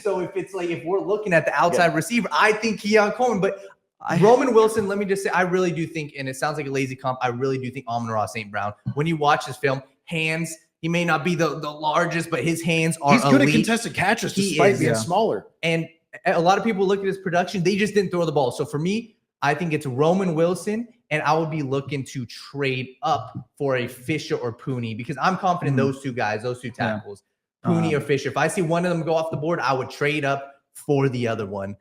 So if we're looking at the outside receiver, I think Keon Coleman, but Roman Wilson, let me just say, I really do think, and it sounds like a lazy comp, I really do think Amon-Ra St. Brown, when you watch this film, hands, he may not be the largest, but his hands are elite. He's good at contested catches despite being smaller. And a lot of people look at his production, they just didn't throw the ball. So for me, I think it's Roman Wilson, and I would be looking to trade up for a Fisher or Pooney because I'm confident those two guys, those two tackles, Pooney or Fisher. If I see one of them go off the board, I would trade up for the other one.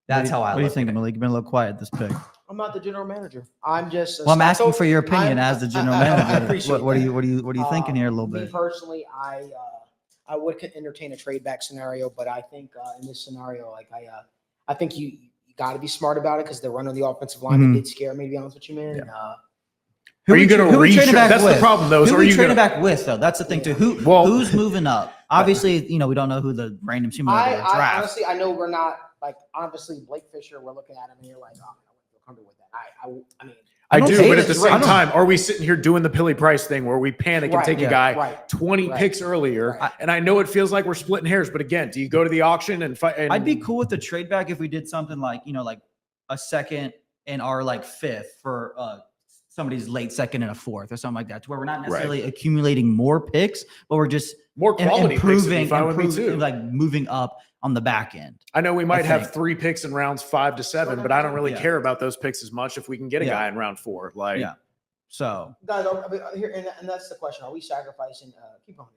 That's how I look. What do you think, Malik? You've been a little quiet this pick. I'm not the general manager. I'm just. Well, I'm asking for your opinion as the general manager. I appreciate what are you thinking here a little bit? Me personally, I would entertain a trade back scenario, but I think in this scenario, like I think you got to be smart about it because the run on the offensive line did scare me. To be honest with you, man. Are you going to reach? That's the problem, though. Who are you trading back with, though? That's the thing too. Who's moving up? Obviously, we don't know who the random team will draft. Honestly, I know we're not like obviously Blake Fisher. We're looking at him and you're like, oh, I wouldn't feel comfortable with that. I mean. I do, but at the same time, are we sitting here doing the Pilly Price thing where we panic and take a guy 20 picks earlier? And I know it feels like we're splitting hairs, but again, do you go to the auction and fight? I'd be cool with the trade back if we did something like, like a second and our fifth for somebody's late second and a fourth or something like that, to where we're not necessarily accumulating more picks, but we're just more quality improving, like moving up on the back end. I know we might have 3 picks in rounds 5 to 7, but I don't really care about those picks as much if we can get a guy in round 4. So guys, here and that's the question: are we sacrificing? Keep going.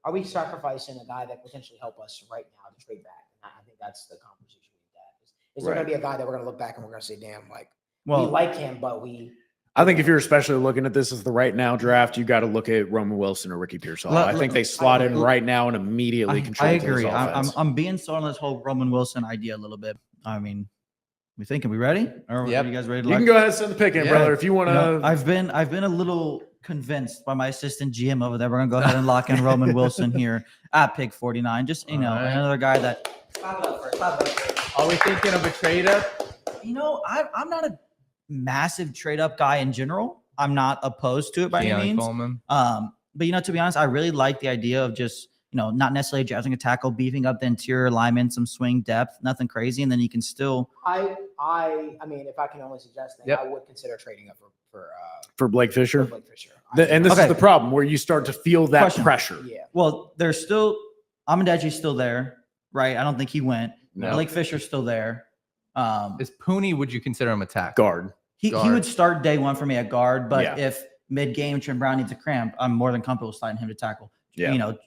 Are we sacrificing a guy that potentially help us right now to trade back? And I think that's the conversation we've had. Is there going to be a guy that we're going to look back and we're going to say, "Damn, we like him, but we." I think if you're especially looking at this as the right now draft, you got to look at Roman Wilson or Ricky Pearsall. I think they slot in right now and immediately control. I agree. I'm being sold on this whole Roman Wilson idea a little bit. I mean, we thinking we ready? Or are you guys ready? You can go ahead and send the pick in, brother. If you want to. I've been a little convinced by my assistant GM over there. We're gonna go ahead and lock in Roman Wilson here at pick 49. Just another guy that. Are we thinking of a trade up? I'm not a massive trade up guy in general. I'm not opposed to it by any means. But to be honest, I really like the idea of just not necessarily drafting a tackle, beefing up the interior alignment, some swing depth, nothing crazy, and then you can still. I mean, if I can only suggest that, I would consider trading up for Blake Fisher. For Blake Fisher. And this is the problem where you start to feel that pressure. Yeah. Well, there's still Amendeji's still there, right? I don't think he went. No. Blake Fisher's still there. Is Pooney? Would you consider him a tackle? Guard. He would start day one for me at guard, but if mid-game Trent Brown needs a cramp, I'm more than comfortable sliding him to tackle.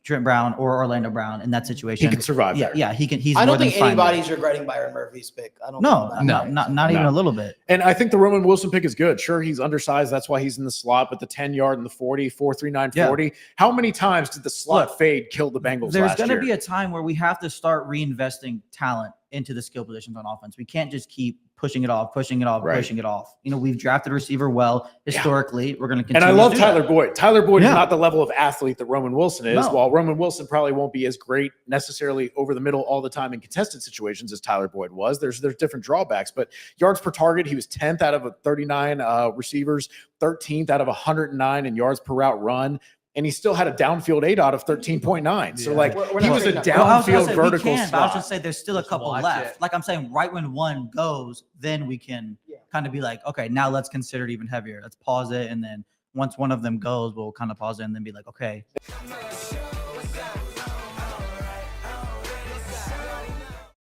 Trent Brown or Orlando Brown in that situation. He can survive there. Yeah, he can. I don't think anybody's regretting Byron Murphy's pick. I don't. Not even a little bit. And I think the Roman Wilson pick is good. Sure, he's undersized. That's why he's in the slot. But the 10-yard and the 40, 4.39, 40. How many times did the slot fade kill the Bengals? There's going to be a time where we have to start reinvesting talent into the skill positions on offense. We can't just keep pushing it off. We've drafted a receiver well historically. We're going to continue. And I love Tyler Boyd. Tyler Boyd is not the level of athlete that Roman Wilson is. While Roman Wilson probably won't be as great necessarily over the middle all the time in contested situations as Tyler Boyd was. There's different drawbacks, but yards per target, he was 10th out of 39 receivers, 13th out of 109 in yards per route run. And he still had a downfield ADOT of 13.9. So, he was a downfield vertical slot. I was just say there's still a couple left. Like I'm saying, right when one goes, then we can kind of be like, okay, now let's consider it even heavier. Let's pause it. And then once one of them goes, we'll kind of pause it and then be like, okay.